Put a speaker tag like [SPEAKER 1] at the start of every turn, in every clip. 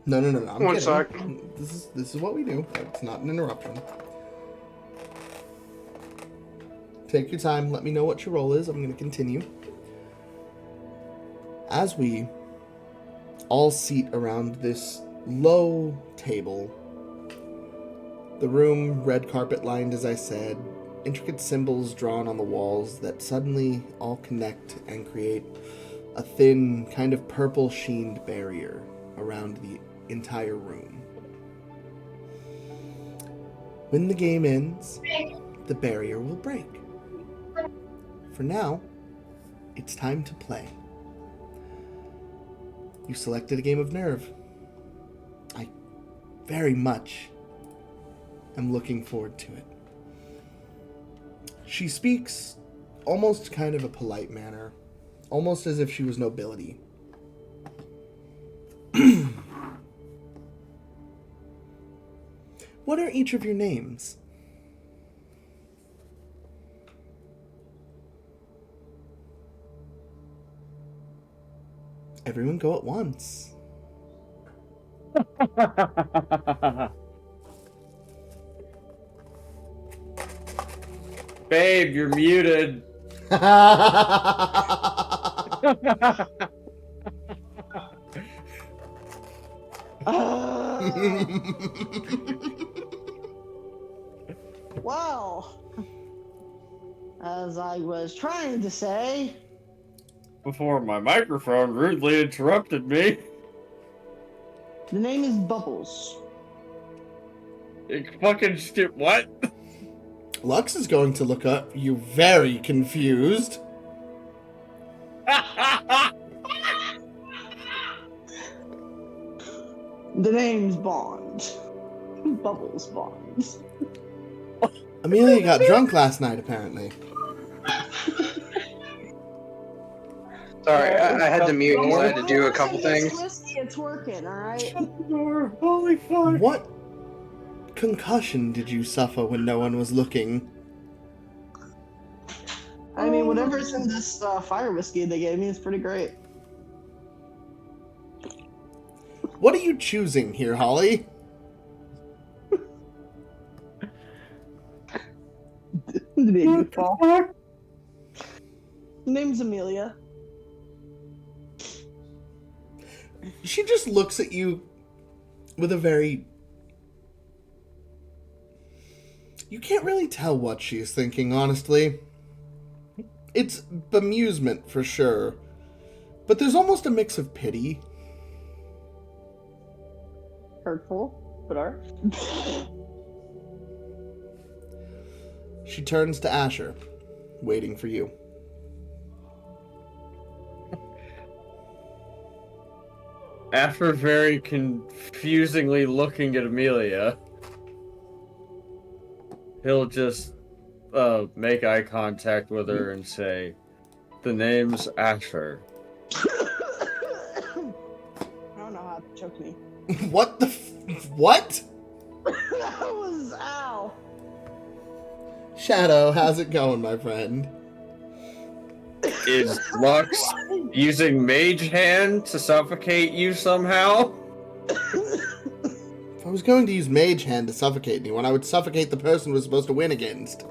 [SPEAKER 1] No. I'm
[SPEAKER 2] One
[SPEAKER 1] kidding.
[SPEAKER 2] sec.
[SPEAKER 1] This is what we do. It's not an interruption. Take your time. Let me know what your role is. I'm going to continue. As we all seat around this low table, the room red carpet lined, as I said, intricate symbols drawn on the walls that suddenly all connect and create a thin, kind of purple sheened barrier around the entire room. When the game ends, the barrier will break. For now, it's time to play. You selected a game of Nerve. I very much am looking forward to it. She speaks almost kind of a polite manner, almost as if she was nobility. What are each of your names? Everyone go at once.
[SPEAKER 3] Babe, you're muted.
[SPEAKER 4] Well, as I was trying to say,
[SPEAKER 3] Before my microphone rudely interrupted me.
[SPEAKER 4] the name is Bubbles.
[SPEAKER 3] What?
[SPEAKER 1] Lux is going to look up you very confused.
[SPEAKER 4] The name's Bond. Bubbles Bond.
[SPEAKER 1] Amelia got drunk last night, apparently.
[SPEAKER 2] Sorry, I had to mute because I had to do a couple things.
[SPEAKER 4] It's working, alright?
[SPEAKER 3] Holy fuck.
[SPEAKER 1] What concussion did you suffer when no one was looking?
[SPEAKER 4] I mean, whatever's in this fire whiskey they gave me is pretty great.
[SPEAKER 1] What are you choosing here, Holly?
[SPEAKER 4] The baby goofball. Name's Amelia.
[SPEAKER 1] She just looks at you with a very... You can't really tell what she's thinking, honestly. It's bemusement, for sure. But there's almost a mix of pity.
[SPEAKER 4] Hurtful, but art.
[SPEAKER 1] She turns to Asher, waiting for you.
[SPEAKER 3] After very confusingly looking at Amelia, he'll just make eye contact with her and say, "The name's Asher."
[SPEAKER 4] I don't know how to choke me.
[SPEAKER 1] What the what?
[SPEAKER 4] That was ow.
[SPEAKER 1] Shadow, how's it going, my friend?
[SPEAKER 3] Is Lux using Mage Hand to suffocate you somehow?
[SPEAKER 1] If I was going to use Mage Hand to suffocate anyone, I would suffocate the person we're supposed to win against.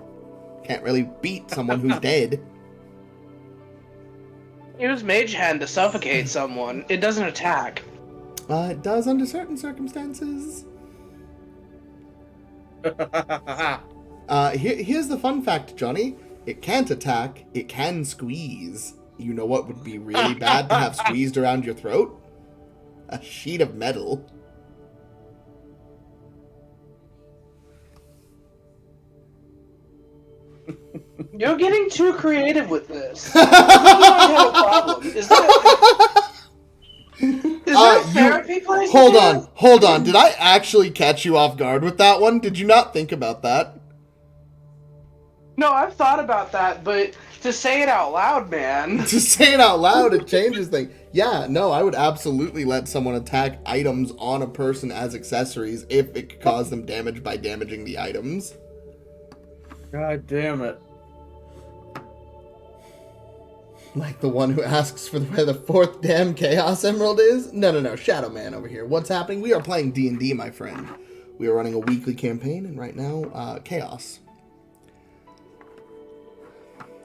[SPEAKER 1] Can't really beat someone who's dead.
[SPEAKER 2] Use Mage Hand to suffocate someone. It doesn't attack.
[SPEAKER 1] It does under certain circumstances. Here's the fun fact, Johnny. It can't attack, it can squeeze. You know what would be really bad to have squeezed around your throat? A sheet of metal.
[SPEAKER 2] You're getting too creative with this. You might have a problem. Is that a therapy place?
[SPEAKER 1] Hold on. Did I actually catch you off guard with that one? Did you not think about that?
[SPEAKER 2] No, I've thought about that, but to say it out loud, man.
[SPEAKER 1] To say it out loud, it changes things. Yeah, no, I would absolutely let someone attack items on a person as accessories if it could cause them damage by damaging the items.
[SPEAKER 3] God damn it.
[SPEAKER 1] Like the one who asks for where the 4th damn Chaos Emerald is? No, Shadow Man over here. What's happening? We are playing D&D, my friend. We are running a weekly campaign, and right now, Chaos.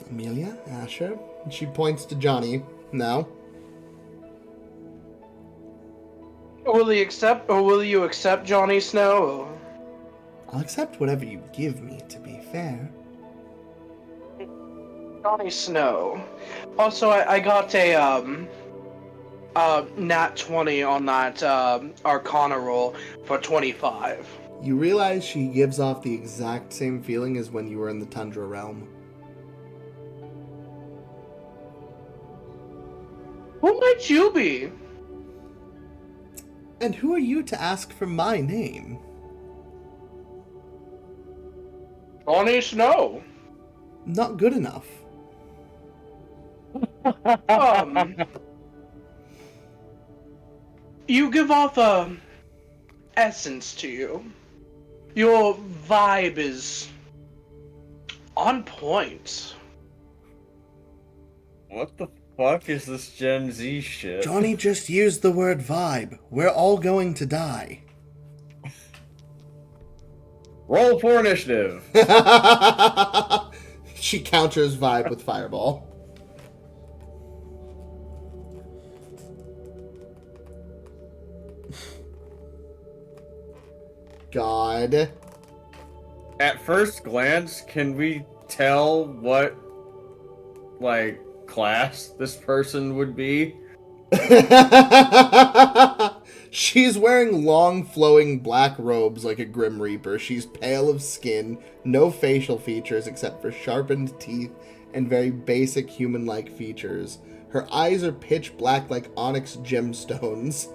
[SPEAKER 1] Amelia, Ascher. She points to Johnny now.
[SPEAKER 2] Will you accept Johnny Snow?
[SPEAKER 1] I'll accept whatever you give me, to be fair.
[SPEAKER 2] Johnny Snow. Also, I got a nat 20 on that Arcana roll for 25.
[SPEAKER 1] You realize she gives off the exact same feeling as when you were in the Tundra Realm.
[SPEAKER 2] Who might you be?
[SPEAKER 1] And who are you to ask for my name?
[SPEAKER 2] Johnny Snow.
[SPEAKER 1] Not good enough.
[SPEAKER 2] You give off a essence to you. Your vibe is on point.
[SPEAKER 3] What the fuck is this Gen Z shit?
[SPEAKER 1] Johnny just used the word vibe. We're all going to die.
[SPEAKER 3] Roll for initiative.
[SPEAKER 1] She counters vibe with fireball. God.
[SPEAKER 3] At first glance, can we tell what, like, class this person would be?
[SPEAKER 1] She's wearing long, flowing black robes like a Grim Reaper. She's pale of skin, no facial features except for sharpened teeth and very basic human-like features. Her eyes are pitch black like onyx gemstones.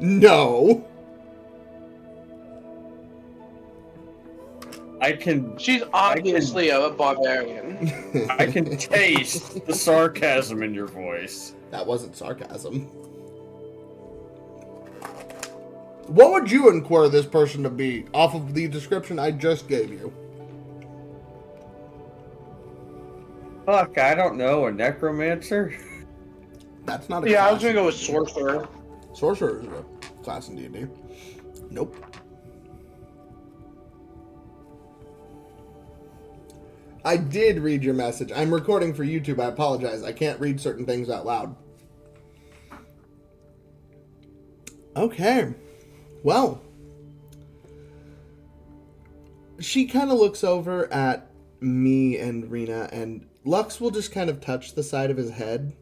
[SPEAKER 1] No!
[SPEAKER 2] She's obviously a barbarian.
[SPEAKER 3] I can taste the sarcasm in your voice.
[SPEAKER 1] That wasn't sarcasm. What would you inquire this person to be off of the description I just gave you?
[SPEAKER 3] Fuck, I don't know. A necromancer?
[SPEAKER 1] That's not a
[SPEAKER 2] Yeah,
[SPEAKER 1] class.
[SPEAKER 2] I was gonna go with sorcerer.
[SPEAKER 1] Sorcerer is a class in D&D. Nope. I did read your message. I'm recording for YouTube. I apologize. I can't read certain things out loud. Okay. Well. She kind of looks over at me and Rena, and Lux will just kind of touch the side of his head,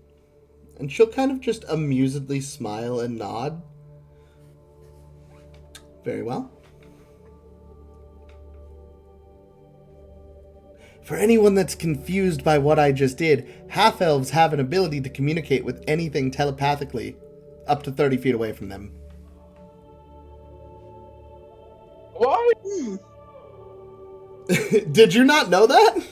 [SPEAKER 1] and she'll kind of just amusedly smile and nod. Very well. For anyone that's confused by what I just did, half-elves have an ability to communicate with anything telepathically up to 30 feet away from them.
[SPEAKER 2] What?
[SPEAKER 1] Did you not know that?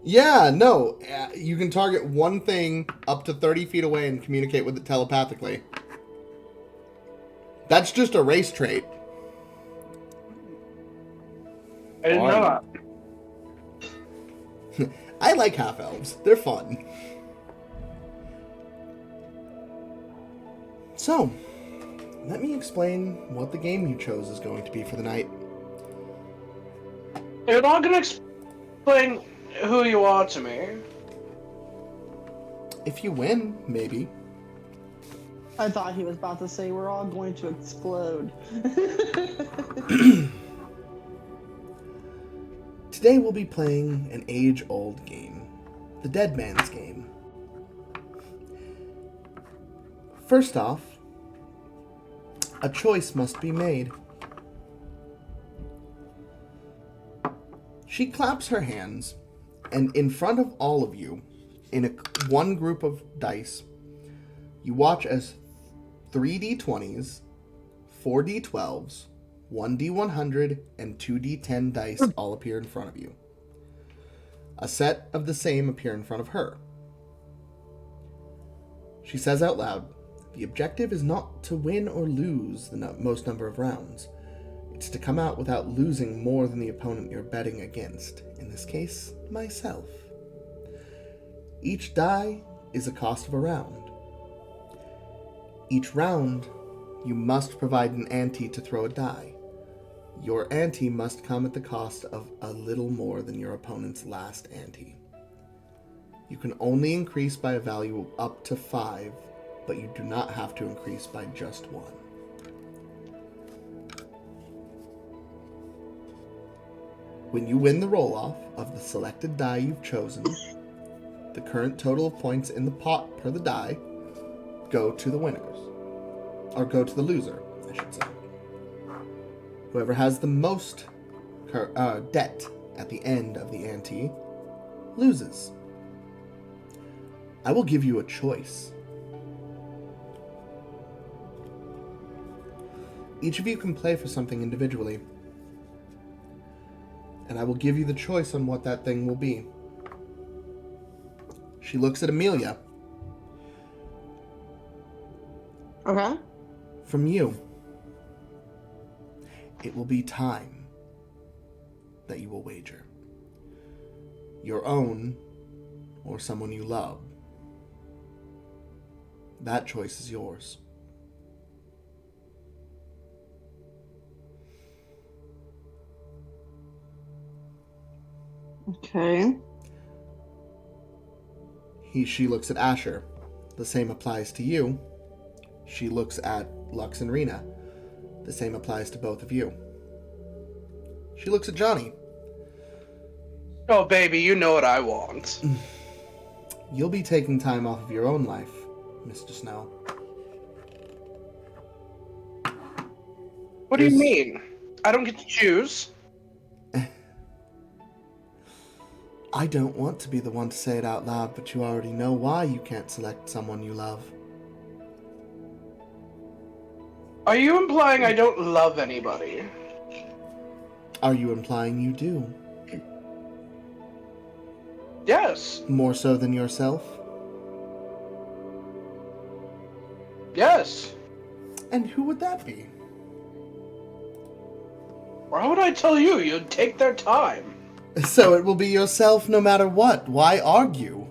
[SPEAKER 1] Yeah, no. You can target one thing up to 30 feet away and communicate with it telepathically. That's just a race trait.
[SPEAKER 2] I didn't know that.
[SPEAKER 1] I like half-elves. They're fun. So, let me explain what the game you chose is going to be for the night.
[SPEAKER 2] You're not gonna explain who you are to me.
[SPEAKER 1] If you win, maybe.
[SPEAKER 4] I thought he was about to say we're all going to explode.
[SPEAKER 1] Today we'll be playing an age-old game, the Dead Man's Game. First off, a choice must be made. She claps her hands, and in front of all of you, in one group of dice, you watch as 3d20s, 4d12s, 1d100, and 2d10 dice all appear in front of you. A set of the same appear in front of her. She says out loud, "The objective is not to win or lose the most number of rounds. It's to come out without losing more than the opponent you're betting against. In this case, myself. Each die is the cost of a round. Each round, you must provide an ante to throw a die. Your ante must come at the cost of a little more than your opponent's last ante. You can only increase by a value of up to 5, but you do not have to increase by just 1. When you win the roll-off of the selected die you've chosen, the current total of points in the pot per the die go to the winners. Or go to the loser, I should say. Whoever has the most debt at the end of the ante loses. I will give you a choice. Each of you can play for something individually, and I will give you the choice on what that thing will be. She looks at Amelia.
[SPEAKER 4] Okay.
[SPEAKER 1] From you, it will be time that you will wager. Your own or someone you love. That choice is yours.
[SPEAKER 4] Okay.
[SPEAKER 1] She looks at Ascher. The same applies to you. She looks at Lux and Rena. The same applies to both of you. She looks at Johnny.
[SPEAKER 2] Oh, baby, you know what I want.
[SPEAKER 1] You'll be taking time off of your own life, Mr. Snow.
[SPEAKER 2] What do you mean? I don't get to choose?
[SPEAKER 1] I don't want to be the one to say it out loud, but you already know why you can't select someone you love.
[SPEAKER 2] Are you implying I don't love anybody?
[SPEAKER 1] Are you implying you do?
[SPEAKER 2] Yes.
[SPEAKER 1] More so than yourself?
[SPEAKER 2] Yes.
[SPEAKER 1] And who would that be?
[SPEAKER 2] Why would I tell you? You'd take their time.
[SPEAKER 1] So it will be yourself no matter what. Why argue?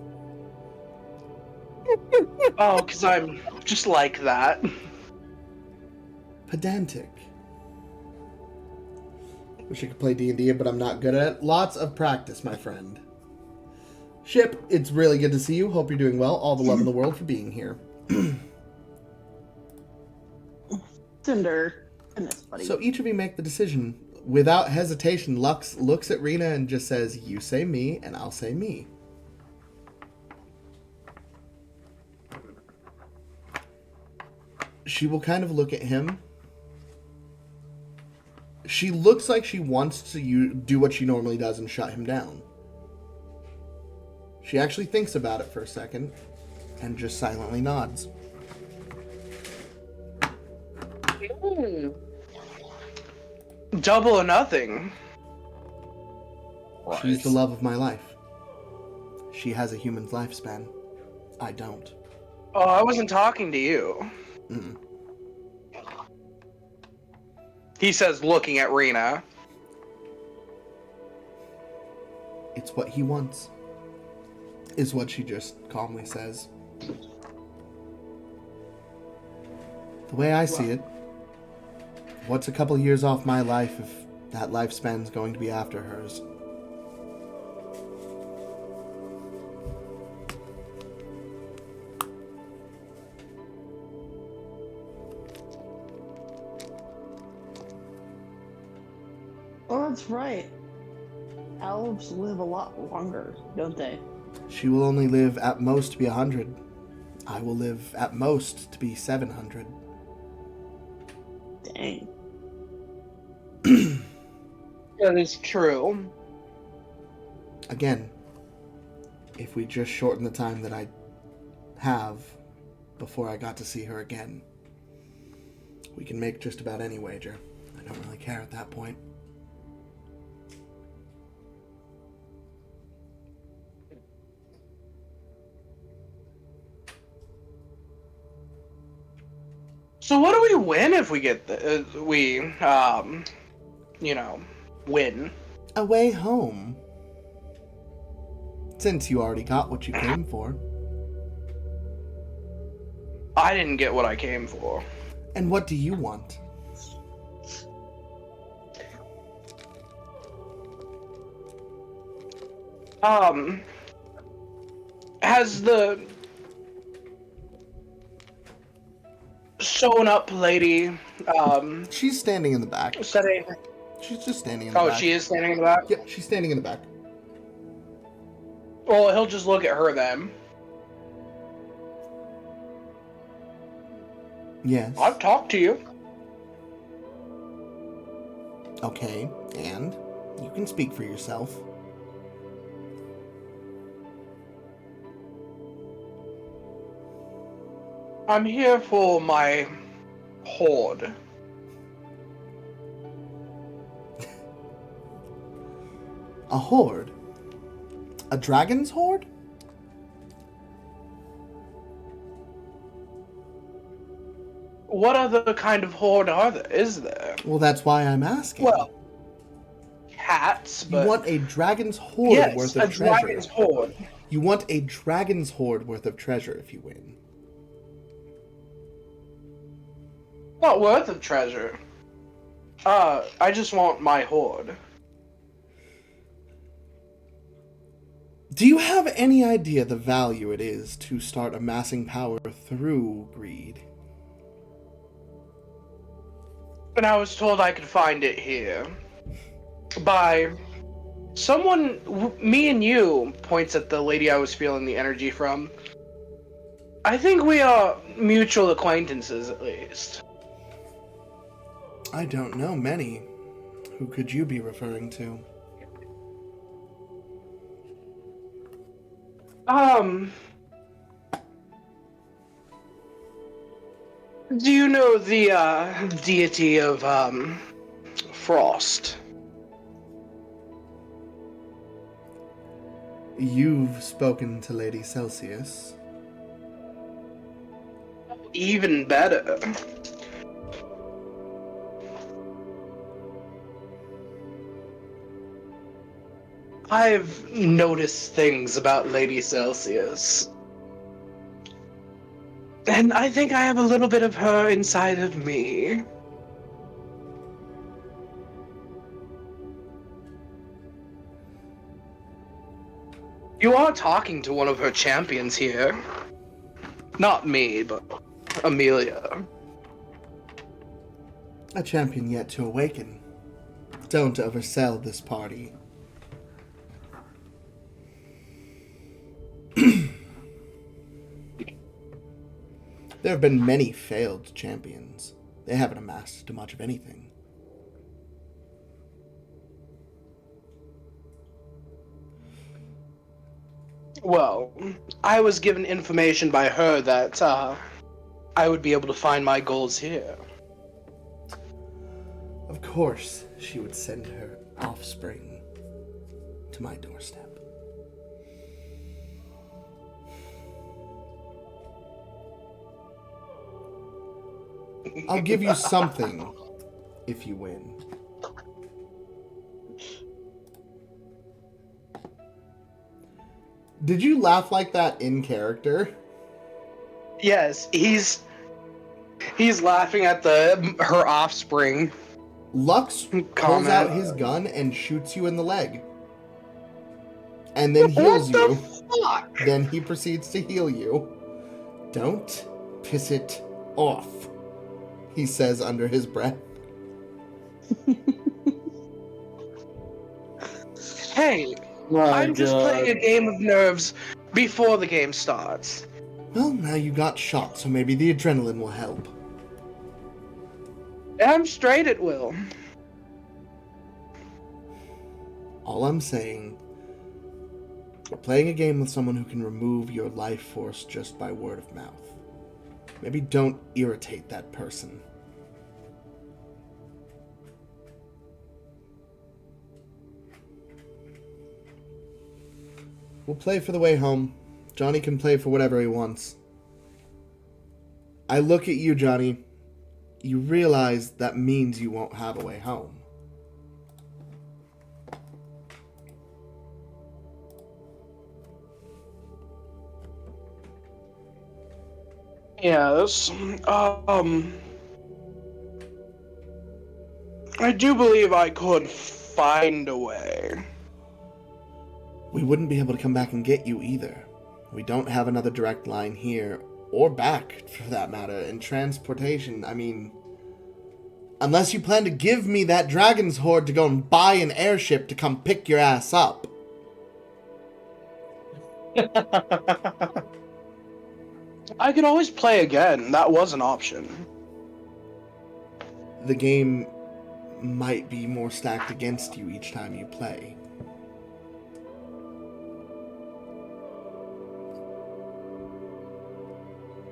[SPEAKER 2] Oh, because I'm just like that.
[SPEAKER 1] Pedantic. Wish I could play D&D, but I'm not good at it. Lots of practice, my friend. Ship, it's really good to see you. Hope you're doing well. All the love in the world for being here.
[SPEAKER 4] Cinder. Goodness, buddy.
[SPEAKER 1] So each of you make the decision. Without hesitation, Lux looks at Rena and just says, you say me, and I'll say me. She will kind of look at him. She looks like she wants to do what she normally does and shut him down. She actually thinks about it for a second and just silently nods.
[SPEAKER 2] Double or nothing.
[SPEAKER 1] She's the love of my life. She has a human's lifespan. I don't.
[SPEAKER 2] Oh, I wasn't talking to you.
[SPEAKER 1] Mm-mm.
[SPEAKER 2] He says, looking at Rena.
[SPEAKER 1] It's what he wants, is what she just calmly says. The way I see it, what's a couple years off my life if that lifespan's going to be after hers?
[SPEAKER 4] Oh, that's right. Elves live a lot longer, don't they?
[SPEAKER 1] She will only live at most to be 100. I will live at most to be 700.
[SPEAKER 4] Dang.
[SPEAKER 2] That is true.
[SPEAKER 1] Again, if we just shorten the time that I have before I got to see her again, we can make just about any wager. I don't really care at that point.
[SPEAKER 2] So what do we win if we get win?
[SPEAKER 1] A way home. since you already got what you came for.
[SPEAKER 2] I didn't get what I came for.
[SPEAKER 1] And what do you want?
[SPEAKER 2] Has the shown up lady,
[SPEAKER 1] She's standing in the back.
[SPEAKER 2] said anything?
[SPEAKER 1] She's just standing in the
[SPEAKER 2] Oh,
[SPEAKER 1] back.
[SPEAKER 2] she is standing in the back?
[SPEAKER 1] Yep, she's standing in the back.
[SPEAKER 2] Well, he'll just look at her then.
[SPEAKER 1] Yes.
[SPEAKER 2] I've talked to you.
[SPEAKER 1] Okay, and you can speak for yourself.
[SPEAKER 2] I'm here for my horde.
[SPEAKER 1] A horde? A dragon's horde?
[SPEAKER 2] What other kind of horde is there?
[SPEAKER 1] Well, that's why I'm asking.
[SPEAKER 2] Well, cats, but...
[SPEAKER 1] You want a dragon's horde
[SPEAKER 2] yes,
[SPEAKER 1] worth of
[SPEAKER 2] a
[SPEAKER 1] treasure.
[SPEAKER 2] dragon's horde.
[SPEAKER 1] You want a dragon's horde worth of treasure if you win.
[SPEAKER 2] Not worth of treasure. I just want my horde.
[SPEAKER 1] Do you have any idea the value it is to start amassing power through greed?
[SPEAKER 2] And I was told I could find it here. By someone, me and you, points at the lady I was feeling the energy from. I think we are mutual acquaintances, at least.
[SPEAKER 1] I don't know many. Who could you be referring to?
[SPEAKER 2] Do you know the, deity of, Frost?
[SPEAKER 1] You've spoken to Lady Celsius.
[SPEAKER 2] Even better. I've noticed things about Lady Celsius. And I think I have a little bit of her inside of me. You are talking to one of her champions here. Not me, but Amelia.
[SPEAKER 1] A champion yet to awaken. Don't oversell this party. There have been many failed champions. They haven't amassed much of anything.
[SPEAKER 2] Well, I was given information by her that, I would be able to find my goals here.
[SPEAKER 1] Of course, she would send her offspring to my doorstep. I'll give you something if you win. Did you laugh like that in character?
[SPEAKER 2] Yes, he's laughing at her offspring.
[SPEAKER 1] Lux pulls
[SPEAKER 2] Comment.
[SPEAKER 1] out his gun and shoots you in the leg. And then heals
[SPEAKER 2] What
[SPEAKER 1] you.
[SPEAKER 2] the fuck?
[SPEAKER 1] Then he proceeds to heal you. Don't piss it off, he says under his breath.
[SPEAKER 2] Hey, I'm just playing a game of nerves before the game starts.
[SPEAKER 1] Well, now you got shot, so maybe the adrenaline will help.
[SPEAKER 2] I'm straight at will.
[SPEAKER 1] All I'm saying, we're playing a game with someone who can remove your life force just by word of mouth. Maybe don't irritate that person. We'll play for the way home. Johnny can play for whatever he wants. I look at you, Johnny. You realize that means you won't have a way home.
[SPEAKER 2] Yes. I do believe I could find a way.
[SPEAKER 1] We wouldn't be able to come back and get you either. We don't have another direct line here, or back, for that matter. And transportation, I mean... Unless you plan to give me that dragon's horde to go and buy an airship to come pick your ass up.
[SPEAKER 2] I could always play again. That was an option.
[SPEAKER 1] The game might be more stacked against you each time you play.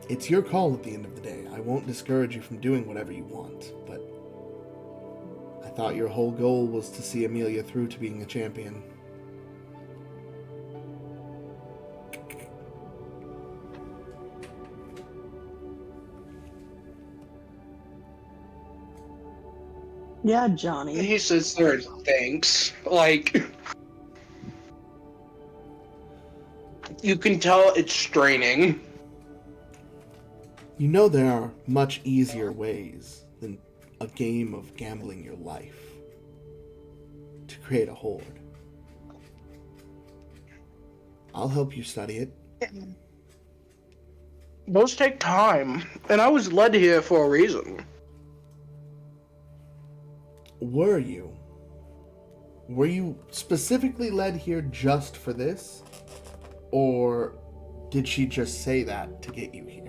[SPEAKER 1] It's your call at the end of the day. I won't discourage you from doing whatever you want, but I thought your whole goal was to see Amelia through to being a champion.
[SPEAKER 4] Yeah, Johnny.
[SPEAKER 2] He sits there and thinks. Like, you can tell it's straining.
[SPEAKER 1] You know there are much easier ways than a game of gambling your life to create a horde. I'll help you study it.
[SPEAKER 2] Those take time, and I was led here for a reason.
[SPEAKER 1] Were you? Were you specifically led here just for this? Or did she just say that to get you here?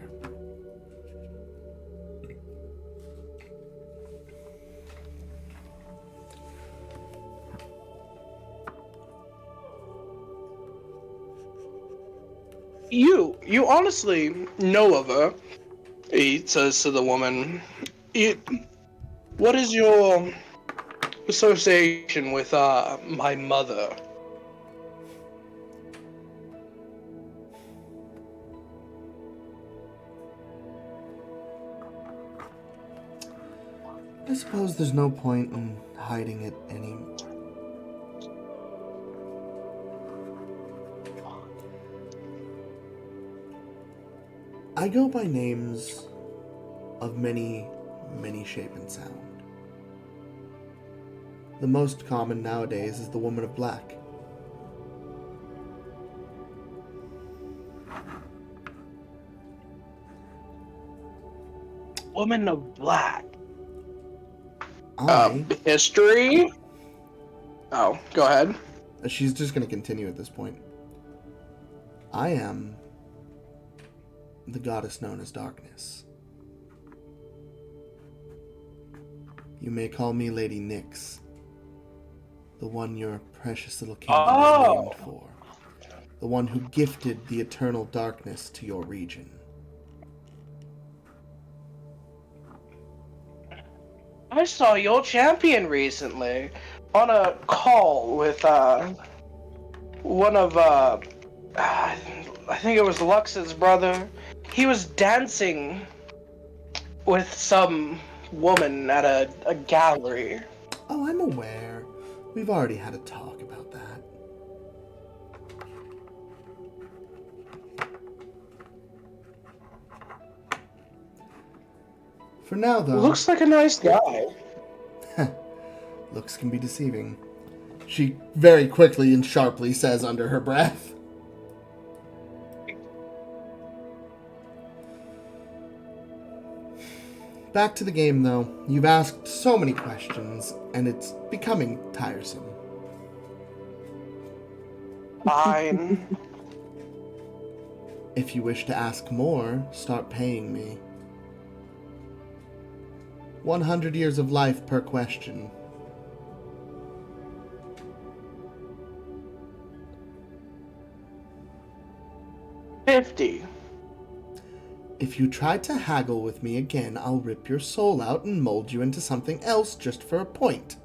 [SPEAKER 2] You honestly know of her, he says to the woman. What is your association with, my mother?
[SPEAKER 1] I suppose there's no point in hiding it anymore. I go by names of many shape and sound. The most common nowadays is the Woman of Black.
[SPEAKER 2] Woman of Black.
[SPEAKER 1] I...
[SPEAKER 2] History? Oh, go ahead.
[SPEAKER 1] She's just going to continue at this point. I am the goddess known as Darkness. You may call me Lady Nyx, the one your precious little kingdom is named for, the one who gifted the eternal darkness to your region.
[SPEAKER 2] I saw your champion recently on a call with one of I think it was Lux's brother. He was dancing with some woman at a gallery.
[SPEAKER 1] Oh, I'm aware. We've already had a talk about that. For now, though...
[SPEAKER 2] Looks like a nice guy.
[SPEAKER 1] Looks can be deceiving. She very quickly and sharply says under her breath. Back to the game, though. You've asked so many questions, and it's becoming tiresome.
[SPEAKER 2] Fine.
[SPEAKER 1] If you wish to ask more, start paying me. 100 years of life per question.
[SPEAKER 2] $50.
[SPEAKER 1] If you try to haggle with me again, I'll rip your soul out and mold you into something else just for a point.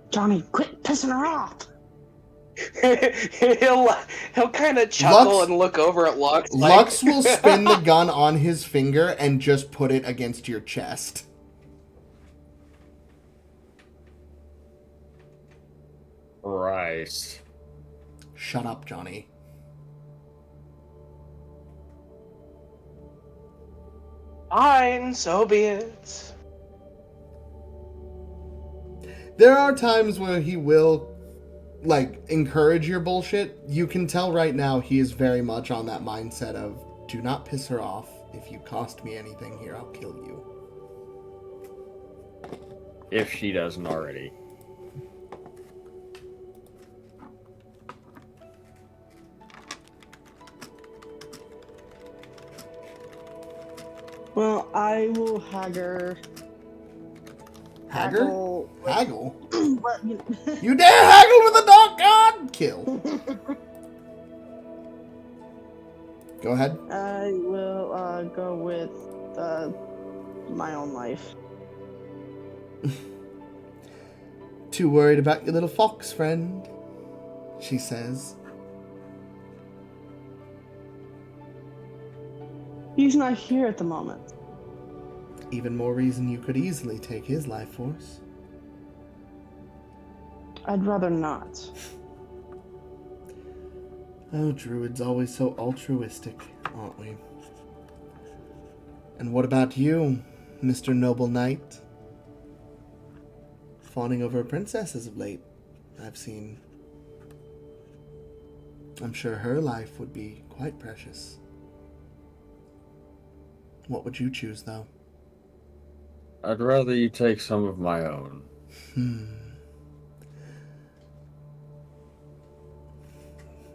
[SPEAKER 4] Johnny, quit pissing her off.
[SPEAKER 2] he'll kind of chuckle
[SPEAKER 1] Lux-
[SPEAKER 2] and look over at Lux.
[SPEAKER 1] Lux will spin the gun on his finger and just put it against your chest.
[SPEAKER 3] Right.
[SPEAKER 1] Shut up, Johnny.
[SPEAKER 2] Fine, so be it.
[SPEAKER 1] There are times where he will, like, encourage your bullshit. You can tell right now he is very much on that mindset of, do not piss her off. If you cost me anything here, I'll kill you.
[SPEAKER 3] If she doesn't already.
[SPEAKER 4] Well, I will haggle.
[SPEAKER 1] Haggle? Haggle?
[SPEAKER 4] But,
[SPEAKER 1] You dare haggle with a dark god? Kill. Go ahead.
[SPEAKER 4] I will go with my own life.
[SPEAKER 1] Too worried about your little fox friend, she says.
[SPEAKER 4] He's not here at the moment.
[SPEAKER 1] Even more reason you could easily take his life force.
[SPEAKER 4] I'd rather not.
[SPEAKER 1] Oh, druids always so altruistic, aren't we? And what about you, Mr. Noble Knight? Fawning over princesses of late, I've seen. I'm sure her life would be quite precious. What would you choose, though?
[SPEAKER 3] I'd rather you take some of my own.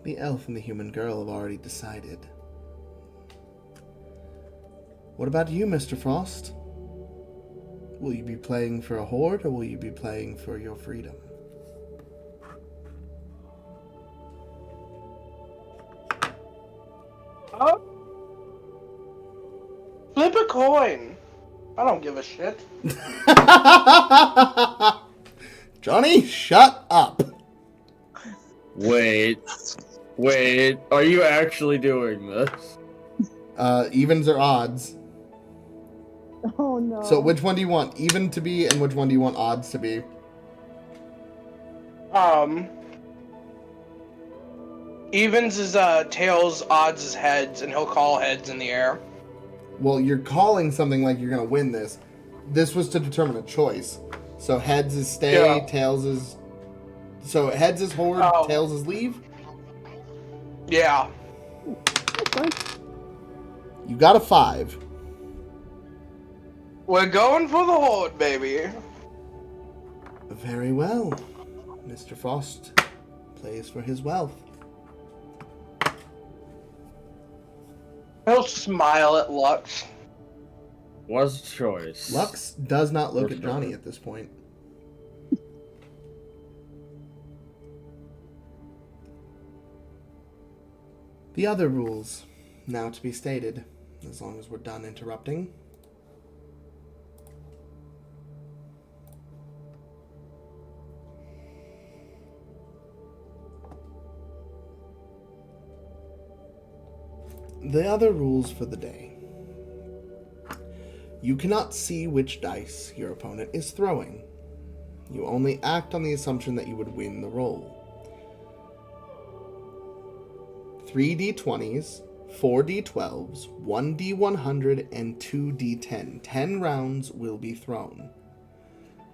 [SPEAKER 1] The elf and the human girl have already decided. What about you, Mr. Frost? Will you be playing for a horde, or will you be playing for your freedom?
[SPEAKER 2] Flip a coin. I don't give a shit.
[SPEAKER 1] Johnny, shut up.
[SPEAKER 3] Wait, are you actually doing this?
[SPEAKER 1] Evens or odds?
[SPEAKER 4] Oh no.
[SPEAKER 1] So which one do you want even to be, and which one do you want odds to be?
[SPEAKER 2] Evens is tails, odds is heads, and he'll call heads in the air.
[SPEAKER 1] Well, you're calling something like you're gonna win this. This was to determine a choice. So heads is stay,
[SPEAKER 2] Yeah.
[SPEAKER 1] tails is... So heads is horde,
[SPEAKER 2] Oh.
[SPEAKER 1] tails is leave?
[SPEAKER 2] Yeah.
[SPEAKER 4] Okay.
[SPEAKER 1] You got a 5.
[SPEAKER 2] We're going for the horde, baby.
[SPEAKER 1] Very well. Mr. Frost plays for his wealth.
[SPEAKER 2] He'll smile at Lux.
[SPEAKER 3] Was a choice.
[SPEAKER 1] Lux does not look
[SPEAKER 3] For
[SPEAKER 1] at Johnny
[SPEAKER 3] sure.
[SPEAKER 1] at this point. The other rules, now to be stated, as long as we're done interrupting. The other rules for the day. You cannot see which dice your opponent is throwing. You only act on the assumption that you would win the roll. 3 d20s, 4 d12s, 1 d100, and 2 d10. 10 rounds will be thrown.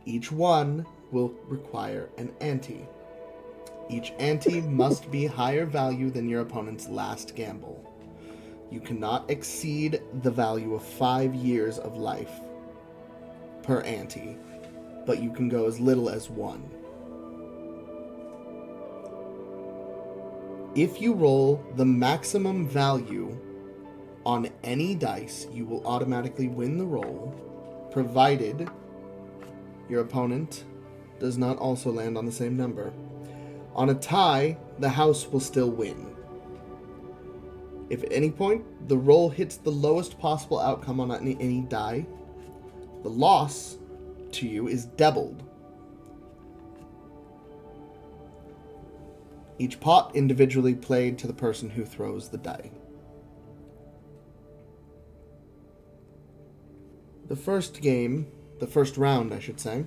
[SPEAKER 1] Each one will require an ante. Each ante must be higher value than your opponent's last gamble. You cannot exceed the value of 5 years of life per ante, but you can go as little as 1. If you roll the maximum value on any dice, you will automatically win the roll, provided your opponent does not also land on the same number. On a tie, the house will still win. If at any point the roll hits the lowest possible outcome on any die, the loss to you is doubled. Each pot individually played to the person who throws the die. The first round, I should say,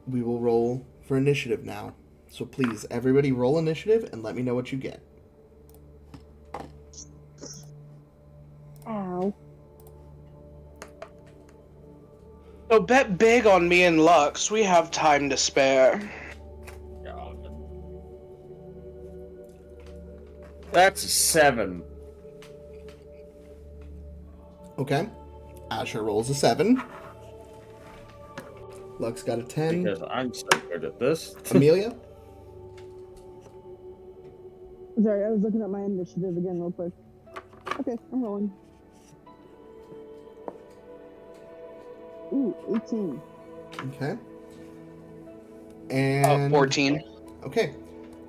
[SPEAKER 1] we will roll for initiative now. So please, everybody roll initiative and let me know what you get.
[SPEAKER 2] So bet big on me and Lux. We have time to spare.
[SPEAKER 3] That's a 7.
[SPEAKER 1] Okay. Asher rolls a 7. Lux got a 10.
[SPEAKER 3] Because I'm so good at this.
[SPEAKER 1] Amelia?
[SPEAKER 4] Sorry, I was looking at my initiative again real quick. Okay, I'm rolling. Ooh, 18.
[SPEAKER 1] Okay. And
[SPEAKER 2] 14.
[SPEAKER 1] Okay.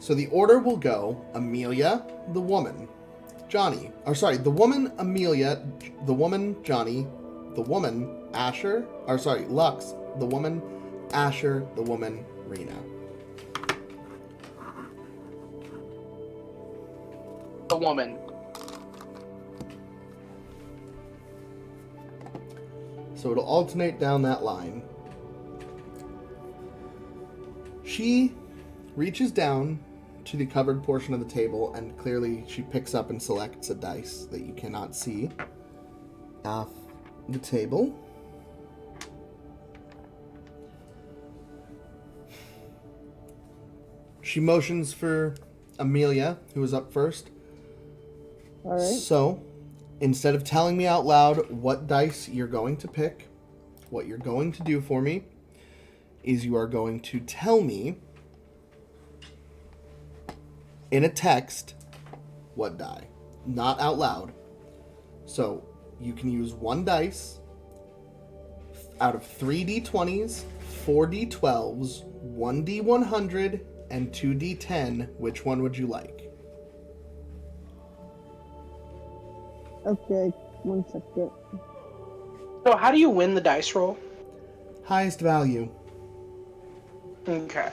[SPEAKER 1] So the order will go Amelia, the woman, Johnny. Or sorry, the woman Amelia, the woman Johnny, the woman Asher. Or sorry, Lux, the woman Asher, the woman Rena.
[SPEAKER 2] The woman.
[SPEAKER 1] So it'll alternate down that line. She reaches down to the covered portion of the table, and clearly she picks up and selects a dice that you cannot see off the table. She motions for Amelia, who is up first.
[SPEAKER 4] All right.
[SPEAKER 1] So, instead of telling me out loud what dice you're going to pick, what you're going to do for me is you are going to tell me in a text what die, not out loud. So, you can use one dice out of 3d20s, 4d12s, 1d100, and 2d10. Which one would you like?
[SPEAKER 4] Okay, 1 second.
[SPEAKER 2] So how do you win the dice roll?
[SPEAKER 1] Highest value,
[SPEAKER 2] Okay.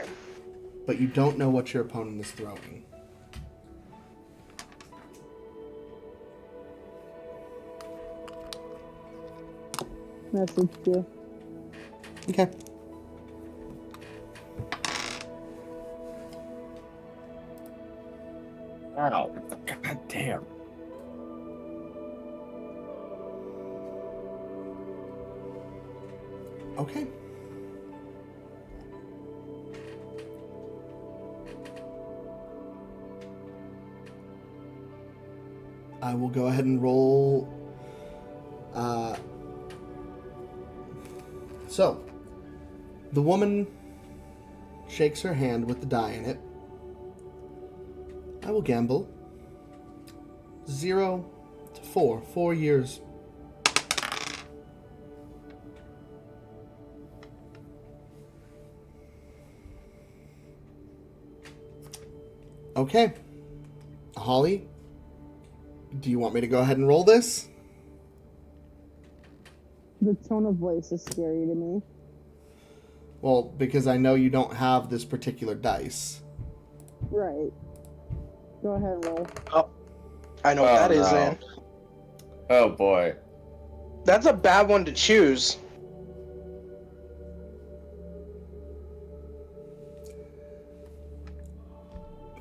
[SPEAKER 1] but you don't know what your opponent is throwing.
[SPEAKER 4] Message you.
[SPEAKER 1] Okay.
[SPEAKER 3] Wow. God damn.
[SPEAKER 1] Okay. I will go ahead and roll. So, the woman shakes her hand with the die in it. I will gamble. 0 to 4. 4 years. Okay. Holly, do you want me to go ahead and roll this?
[SPEAKER 4] The tone of voice is scary to me.
[SPEAKER 1] Well, because I know you don't have this particular dice.
[SPEAKER 4] Right. Go ahead and roll.
[SPEAKER 2] Oh, I know what that is,
[SPEAKER 3] no.
[SPEAKER 2] then.
[SPEAKER 3] Oh boy.
[SPEAKER 2] That's a bad one to choose.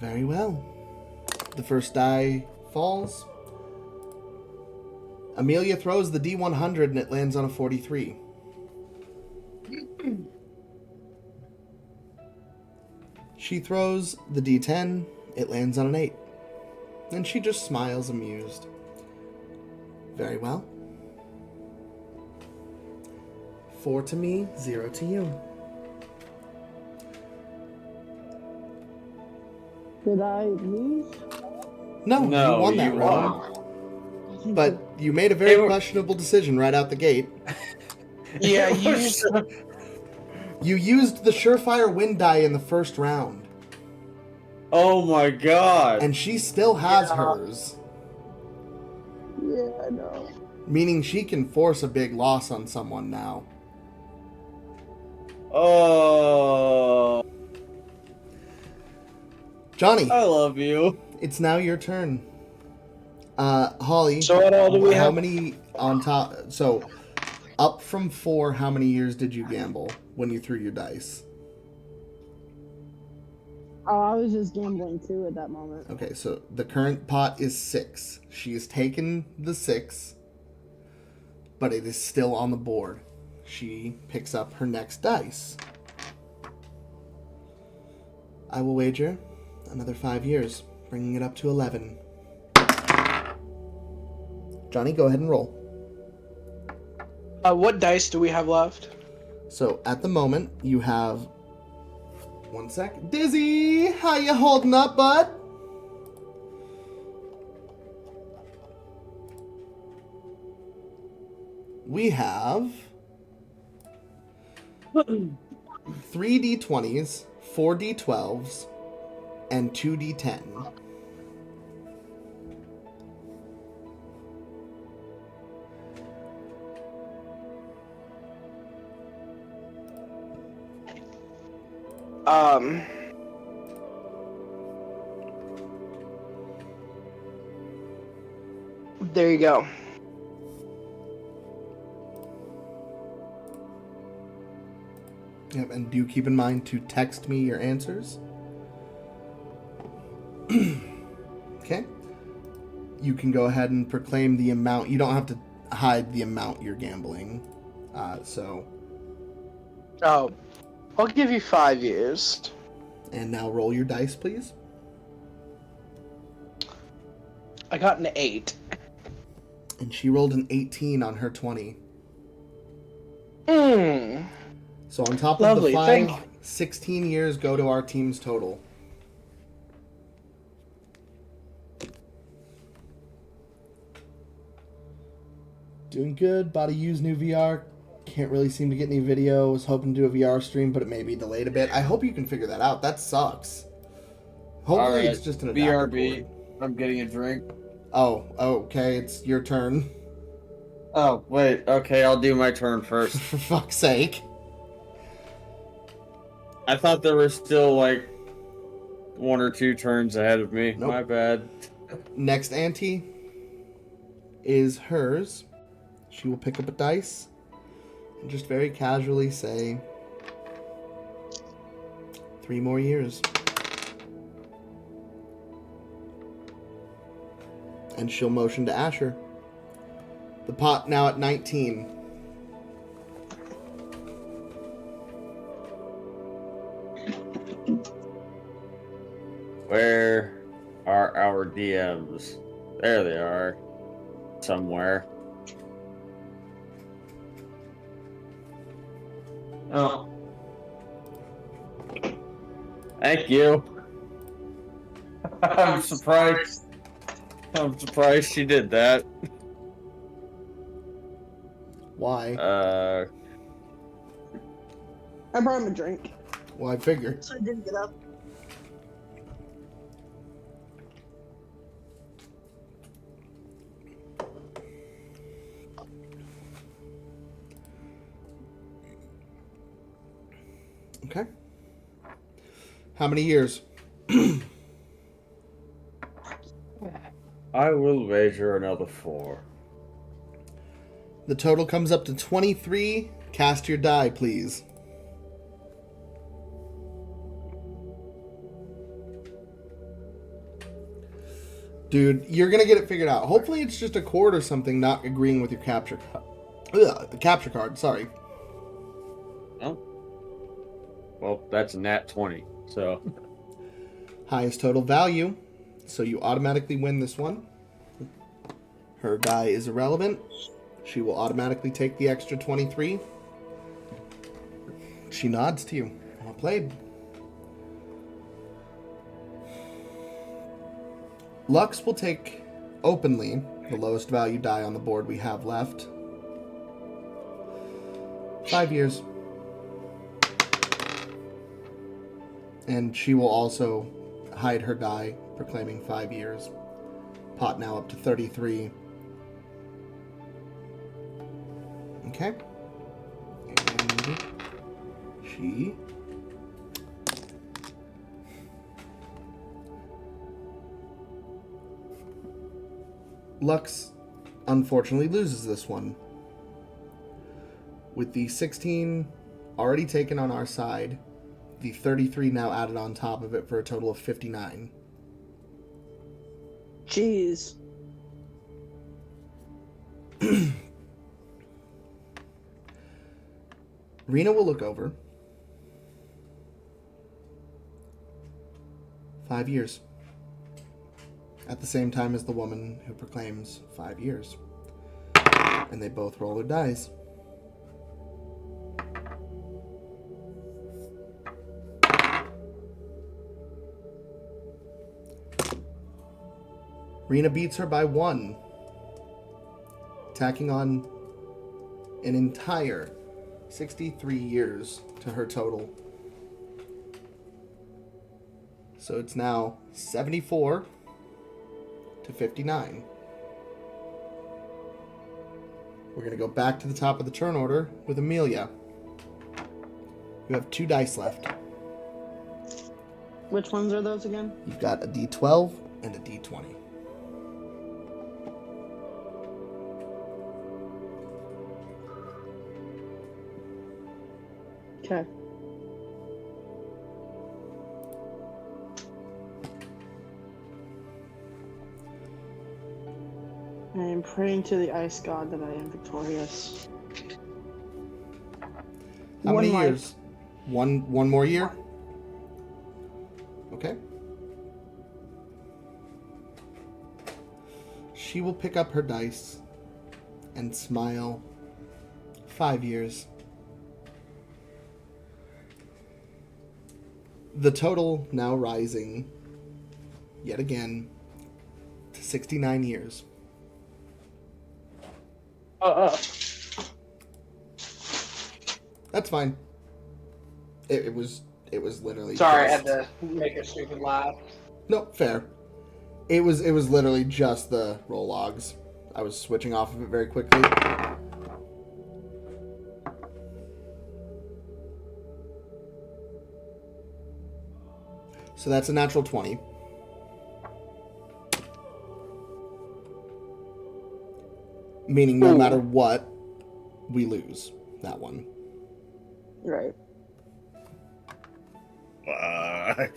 [SPEAKER 1] Very well. The first die falls. Amelia throws the D100 and it lands on a 43. She throws the D10, it lands on an 8. And she just smiles amused. Very well. 4 to me, 0 to you.
[SPEAKER 4] Did I lose?
[SPEAKER 1] No,
[SPEAKER 3] No,
[SPEAKER 1] you won that
[SPEAKER 3] you
[SPEAKER 1] round.
[SPEAKER 3] won.
[SPEAKER 1] But you made a very questionable decision right out the gate.
[SPEAKER 2] Yeah,
[SPEAKER 3] It was-
[SPEAKER 1] You used the surefire win die in the first round.
[SPEAKER 3] Oh my god.
[SPEAKER 1] And she still has
[SPEAKER 2] Yeah.
[SPEAKER 1] hers.
[SPEAKER 4] Yeah, I know.
[SPEAKER 1] Meaning she can force a big loss on someone now.
[SPEAKER 3] Oh.
[SPEAKER 1] Johnny,
[SPEAKER 3] I love you.
[SPEAKER 1] it's now your turn. Holly,
[SPEAKER 2] So what all do we
[SPEAKER 1] how
[SPEAKER 2] have?
[SPEAKER 1] many on top? So, up from 4, how many years did you gamble when you threw your dice?
[SPEAKER 4] Oh, I was just gambling too at that moment.
[SPEAKER 1] Okay, so the current pot is 6. She has taken the 6, but it is still on the board. She picks up her next dice. I will wager another 5 years, bringing it up to 11. Johnny, go ahead and roll.
[SPEAKER 2] What dice do we have left?
[SPEAKER 1] So at the moment, you have 1 sec. Dizzy, how you holding up, bud? We have 3 d20s, 4 d12s, and 2 d10.
[SPEAKER 2] There you go.
[SPEAKER 1] Yep, and do keep in mind to text me your answers. Okay. You can go ahead and proclaim the amount. You don't have to hide the amount you're gambling.
[SPEAKER 2] Oh, I'll give you 5 years.
[SPEAKER 1] And now roll your dice, please.
[SPEAKER 2] I got an 8.
[SPEAKER 1] And she rolled an 18 on her 20. So on top of
[SPEAKER 2] Lovely,
[SPEAKER 1] the 5,
[SPEAKER 2] thank you.
[SPEAKER 1] 16 years go to our team's total. Doing good. About to use new VR. Can't really seem to get any video. Was hoping to do a VR stream, but it may be delayed a bit. I hope you can figure that out. That sucks. Hopefully it's just an adapter
[SPEAKER 3] BRB.
[SPEAKER 1] cord.
[SPEAKER 3] I'm getting a drink.
[SPEAKER 1] Oh, okay. It's your turn.
[SPEAKER 3] Oh, wait. Okay, I'll do my turn first.
[SPEAKER 1] For fuck's sake.
[SPEAKER 3] I thought there were still, like, 1 or 2 turns ahead of me.
[SPEAKER 1] Nope.
[SPEAKER 3] My bad.
[SPEAKER 1] Next ante is hers. She will pick up a dice and just very casually say, 3 more years. And she'll motion to Asher. The pot now at 19.
[SPEAKER 3] Where are our DMs? There they are. Somewhere. Oh. Thank you. I'm surprised. I'm surprised she did that.
[SPEAKER 1] Why?
[SPEAKER 4] I brought him a drink,
[SPEAKER 1] Well, I figured.
[SPEAKER 4] so I didn't get up.
[SPEAKER 1] Okay. How many years?
[SPEAKER 3] I will wager another 4.
[SPEAKER 1] The total comes up to 23. Cast your die, please. Dude, you're gonna get it figured out. Hopefully it's just a chord or something not agreeing with your capture card. The capture card, sorry.
[SPEAKER 3] Oh. Well, that's a nat 20, so...
[SPEAKER 1] Highest total value. So you automatically win this one. Her die is irrelevant. She will automatically take the extra 23. She nods to you. Well played. Lux will take openly the lowest value die on the board we have left. 5 years. And she will also hide her die, proclaiming 5 years. Pot now up to 33. Okay. And she... Lux, unfortunately, loses this one. With the 16 already taken on our side, the 33 now added on top of it for a total of 59.
[SPEAKER 4] Jeez.
[SPEAKER 1] Rena will look over. 5 years. At the same time as the woman who proclaims 5 years. And they both roll their dice. Rena beats her by 1, tacking on an entire 63 years to her total. So it's now 74 to 59. We're going to go back to the top of the turn order with Amelia. You have 2 dice left.
[SPEAKER 4] Which ones are those again?
[SPEAKER 1] You've got a D12 and a D20.
[SPEAKER 4] Okay. I am praying to the ice god that I am victorious.
[SPEAKER 1] How many
[SPEAKER 4] life.
[SPEAKER 1] years? One more year? Okay. She will pick up her dice and smile. 5 years. The total now rising, yet again, to 69 years. That's fine. It was literally.
[SPEAKER 2] Sorry, I
[SPEAKER 1] just...
[SPEAKER 2] had to make a stupid laugh.
[SPEAKER 1] Nope, fair. It was literally just the roll logs. I was switching off of it very quickly. So that's a natural 20. Meaning no matter what, we lose that one.
[SPEAKER 4] Right.
[SPEAKER 3] Fuck.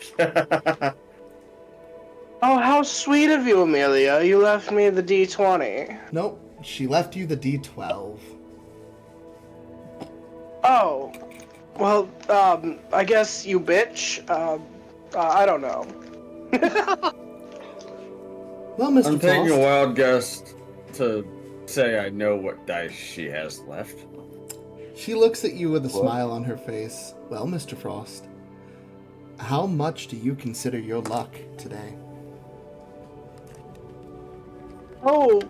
[SPEAKER 2] Oh, how sweet of you, Amelia. You left me the D20.
[SPEAKER 1] Nope, she left you the D12.
[SPEAKER 2] Oh. Well, I guess you bitch. I don't know.
[SPEAKER 1] Well, Mr.
[SPEAKER 3] I'm taking a
[SPEAKER 1] Frost,
[SPEAKER 3] wild guess to say I know what dice she has left.
[SPEAKER 1] she looks at you with a
[SPEAKER 3] What?
[SPEAKER 1] smile on her face. Well, Mr. Frost, how much do you consider your luck today?
[SPEAKER 2] Oh,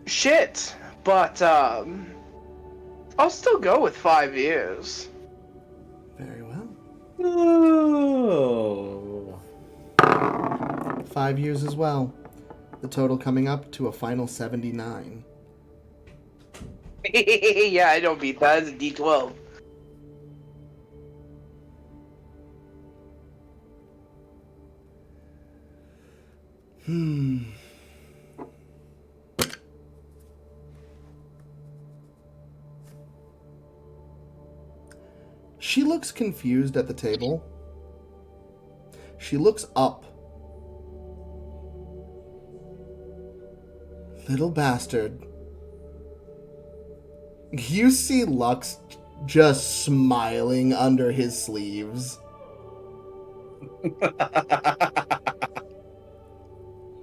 [SPEAKER 2] shit. But, I'll still go with 5 years.
[SPEAKER 1] Very well.
[SPEAKER 3] Oh.
[SPEAKER 1] 5 years as well. The total coming up to a final 79.
[SPEAKER 2] Yeah, I don't beat that. It's a D12.
[SPEAKER 1] She looks confused at the table. She looks up. Little bastard. You see Lux just smiling under his sleeves.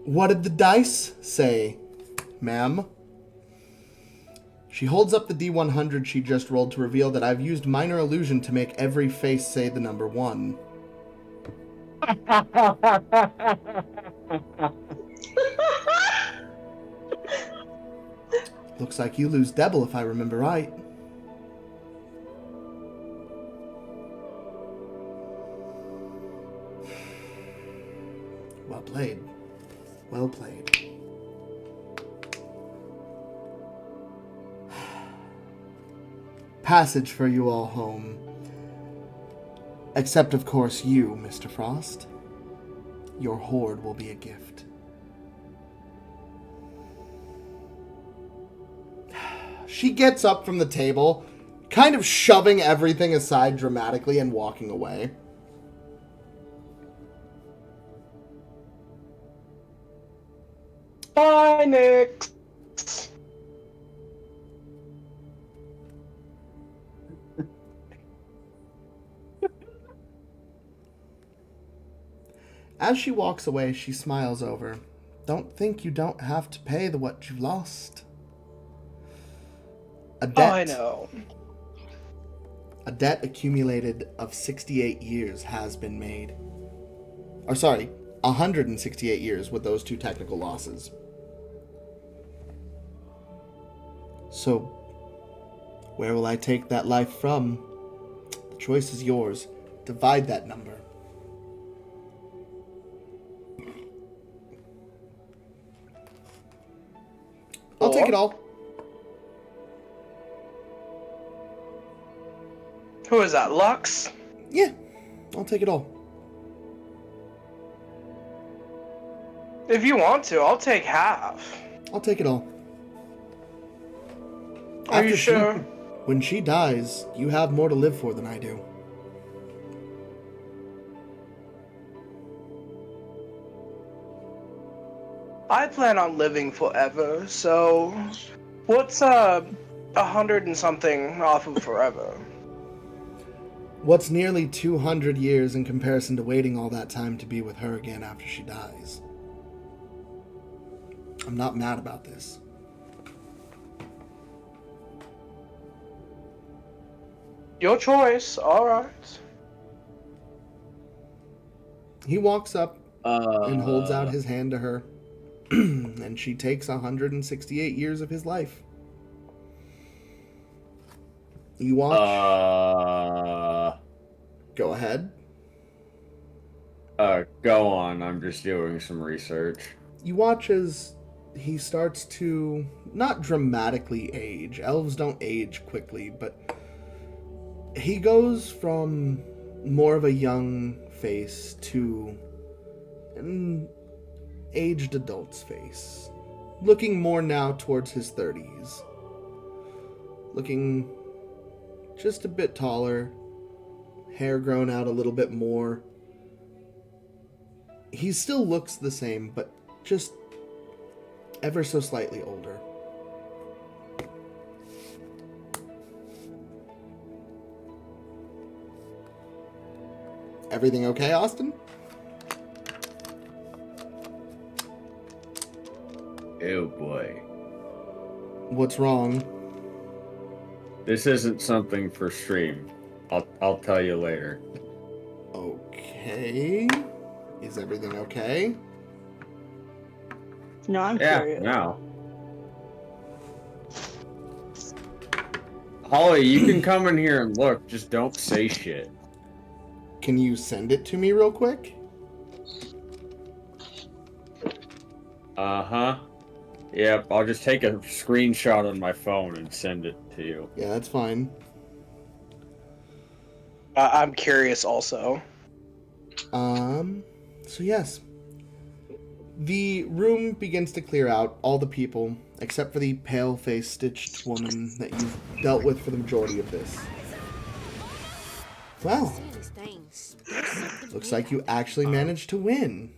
[SPEAKER 1] What did the dice say, ma'am? She holds up the D100 she just rolled to reveal that I've used minor illusion to make every face say the number 1. Looks like you lose double if I remember right. Well played. Well played. Passage for you all home. Except, of course, you, Mr. Frost. Your hoard will be a gift. She gets up from the table, kind of shoving everything aside dramatically and walking away.
[SPEAKER 2] Bye, Nick.
[SPEAKER 1] As she walks away, she smiles over. Don't think you don't have to pay the what you've lost. A
[SPEAKER 2] Oh,
[SPEAKER 1] debt.
[SPEAKER 2] I know.
[SPEAKER 1] A debt accumulated of 68 years has been made. Or sorry, 168 years with those two technical losses. So, where will I take that life from? The choice is yours. Divide that number. I'll take it all.
[SPEAKER 2] Who is that, Lux?
[SPEAKER 1] Yeah, I'll take it all.
[SPEAKER 2] If you want to, I'll take half.
[SPEAKER 1] I'll take it all.
[SPEAKER 2] Are you sure?
[SPEAKER 1] When she dies, you have more to live for than I do.
[SPEAKER 2] I plan on living forever, so what's 100 and something off of forever?
[SPEAKER 1] What's nearly 200 years in comparison to waiting all that time to be with her again after she dies? I'm not mad about this.
[SPEAKER 2] Your choice, alright.
[SPEAKER 1] He walks up and holds out his hand to her, and she takes 168 years of his life. You watch. Go ahead.
[SPEAKER 3] Go on. I'm just doing some research.
[SPEAKER 1] You watch as he starts to not dramatically age. Elves don't age quickly, but he goes from more of a young face to an aged adult's face. Looking more now towards his 30s. Looking just a bit taller. Hair grown out a little bit more. He still looks the same, but just ever so slightly older. Everything okay, Austin?
[SPEAKER 3] Oh boy.
[SPEAKER 1] What's wrong?
[SPEAKER 3] This isn't something for stream. I'll tell you later.
[SPEAKER 1] Okay. Is everything okay?
[SPEAKER 4] No, I'm
[SPEAKER 3] Yeah,
[SPEAKER 4] curious.
[SPEAKER 3] now. Holly, you can come in here and look. Just don't say shit.
[SPEAKER 1] Can you send it to me real quick?
[SPEAKER 3] Uh-huh. Yep, I'll just take a screenshot on my phone and send it to you.
[SPEAKER 1] Yeah, that's fine.
[SPEAKER 2] I'm curious also.
[SPEAKER 1] So yes. The room begins to clear out, all the people, except for the pale-faced stitched woman that you've dealt with for the majority of this. Well, looks like you actually managed to win.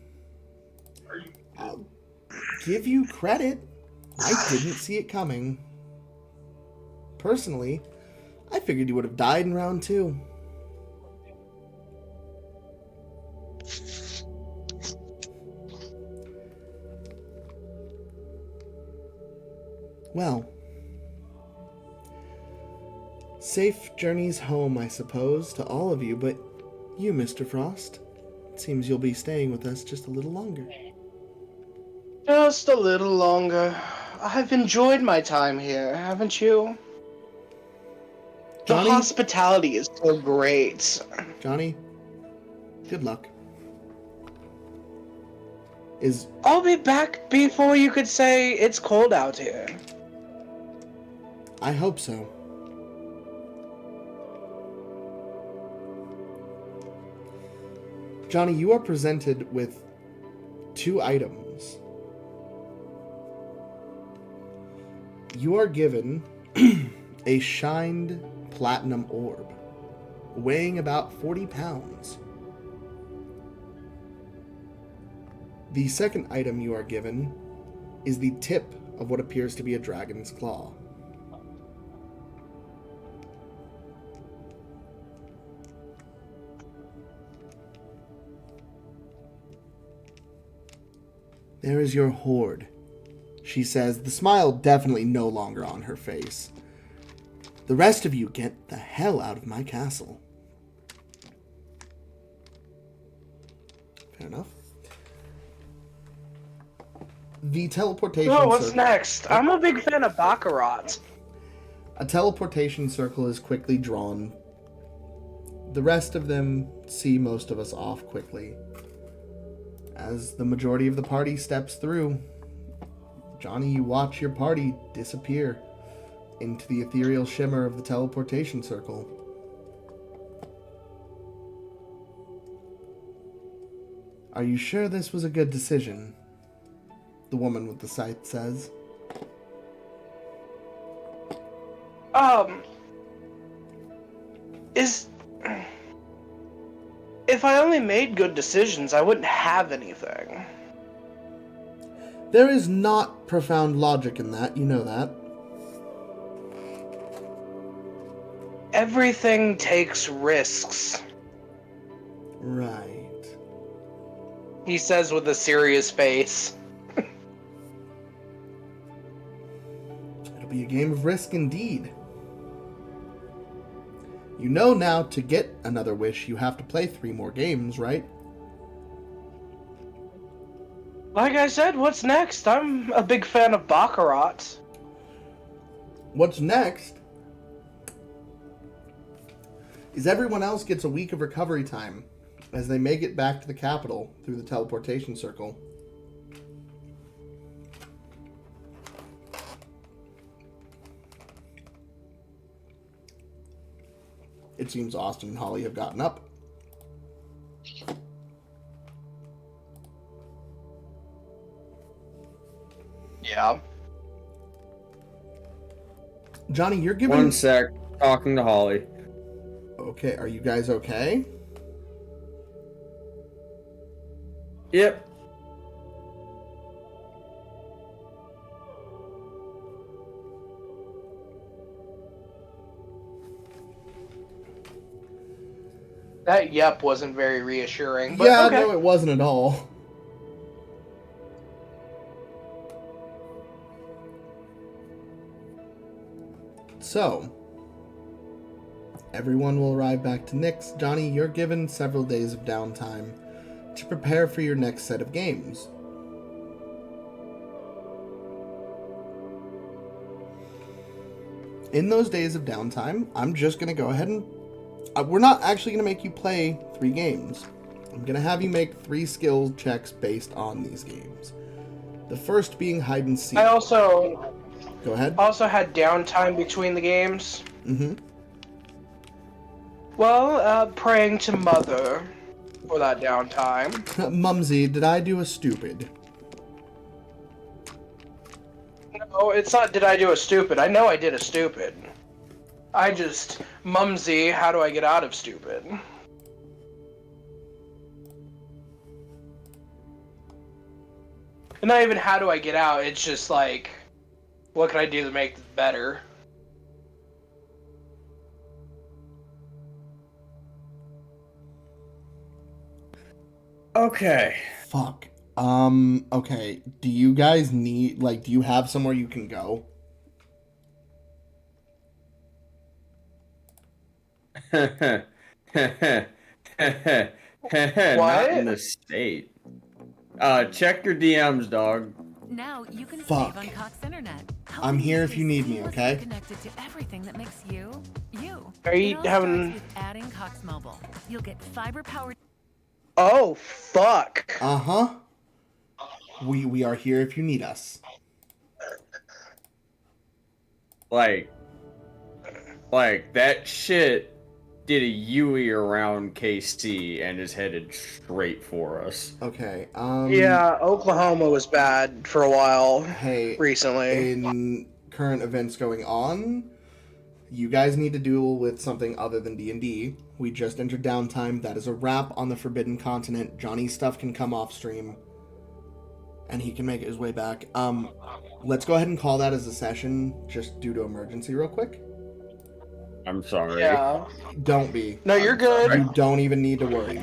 [SPEAKER 1] I'll give you credit. I didn't see it coming. Personally, I figured you would have died in round 2. Well, safe journeys home, I suppose, to all of you, but you, Mr. Frost, it seems you'll be staying with us just a little longer.
[SPEAKER 2] Just a little longer. I've enjoyed my time here, haven't you?
[SPEAKER 1] Johnny?
[SPEAKER 2] The hospitality is so great.
[SPEAKER 1] Johnny, good luck.
[SPEAKER 2] I'll be back before you could say it's cold out here.
[SPEAKER 1] I hope so. Johnny, you are presented with 2 items. You are given a shined platinum orb, weighing about 40 pounds. The second item you are given is the tip of what appears to be a dragon's claw. There is your hoard, she says, the smile definitely no longer on her face. The rest of you get the hell out of my castle. Fair enough. The teleportation
[SPEAKER 2] Oh, what's
[SPEAKER 1] circle.
[SPEAKER 2] next? I'm a big fan of Baccarat.
[SPEAKER 1] A teleportation circle is quickly drawn. The rest of them see most of us off quickly. As the majority of the party steps through, Johnny, you watch your party disappear into the ethereal shimmer of the teleportation circle. Are you sure this was a good decision? The woman with the scythe says.
[SPEAKER 2] If I only made good decisions, I wouldn't have anything.
[SPEAKER 1] There is not profound logic in that, you know that.
[SPEAKER 2] Everything takes risks,
[SPEAKER 1] Right.
[SPEAKER 2] he says with a serious face.
[SPEAKER 1] It'll be a game of risk indeed. You know now to get another wish, you have to play 3 more games, right?
[SPEAKER 2] Like I said, what's next? I'm a big fan of Baccarat.
[SPEAKER 1] What's next is everyone else gets a week of recovery time as they make it back to the capital through the teleportation circle. It seems Austin and Holly have gotten up.
[SPEAKER 2] Yeah.
[SPEAKER 1] Johnny, you're given...
[SPEAKER 3] One sec. Talking to Holly.
[SPEAKER 1] Okay, are you guys okay?
[SPEAKER 3] Yep.
[SPEAKER 2] That yep wasn't very reassuring, but
[SPEAKER 1] Yeah,
[SPEAKER 2] okay.
[SPEAKER 1] no, it wasn't at all. So, everyone will arrive back to Nyx. Johnny, you're given several days of downtime to prepare for your next set of games. In those days of downtime, I'm just going to go ahead and... we're not actually going to make you play 3 games. I'm going to have you make 3 skill checks based on these games. The first being hide and seek.
[SPEAKER 2] I also
[SPEAKER 1] Go ahead.
[SPEAKER 2] had downtime between the games.
[SPEAKER 1] Mm-hmm.
[SPEAKER 2] Well, praying to Mother for that downtime.
[SPEAKER 1] Mumsy, did I do a stupid?
[SPEAKER 2] No, it's not did I do a stupid. I know I did a stupid. I just, Mumsy, how do I get out of stupid? And not even how do I get out, it's just like, what can I do to make this better?
[SPEAKER 3] Okay.
[SPEAKER 1] Fuck. Okay. Do you guys need, like, do you have somewhere you can go?
[SPEAKER 3] Not in this state. Check your DMs, dog.
[SPEAKER 5] Now you can
[SPEAKER 1] Fuck.
[SPEAKER 5] save on Cox Internet.
[SPEAKER 1] I'm here if you need me, okay?
[SPEAKER 5] Connected to everything that makes you, you.
[SPEAKER 2] Are you
[SPEAKER 5] It all
[SPEAKER 2] having-
[SPEAKER 5] starts with adding Cox Mobile. You'll get fiber-powered.
[SPEAKER 2] Oh, fuck.
[SPEAKER 1] Uh-huh. We are here if you need us.
[SPEAKER 3] Like that shit did a Yui around KC and is headed straight for us.
[SPEAKER 1] Okay.
[SPEAKER 2] Yeah, Oklahoma was bad for a while
[SPEAKER 1] Hey,
[SPEAKER 2] recently.
[SPEAKER 1] in current events going on, you guys need to deal with something other than D&D. We just entered downtime. That is a wrap on the Forbidden Continent. Johnny's stuff can come off stream, and he can make his way back. Let's go ahead and call that as a session, just due to emergency real quick.
[SPEAKER 3] I'm sorry.
[SPEAKER 2] Yeah.
[SPEAKER 1] Don't be.
[SPEAKER 2] No, you're good.
[SPEAKER 1] You don't even need to worry.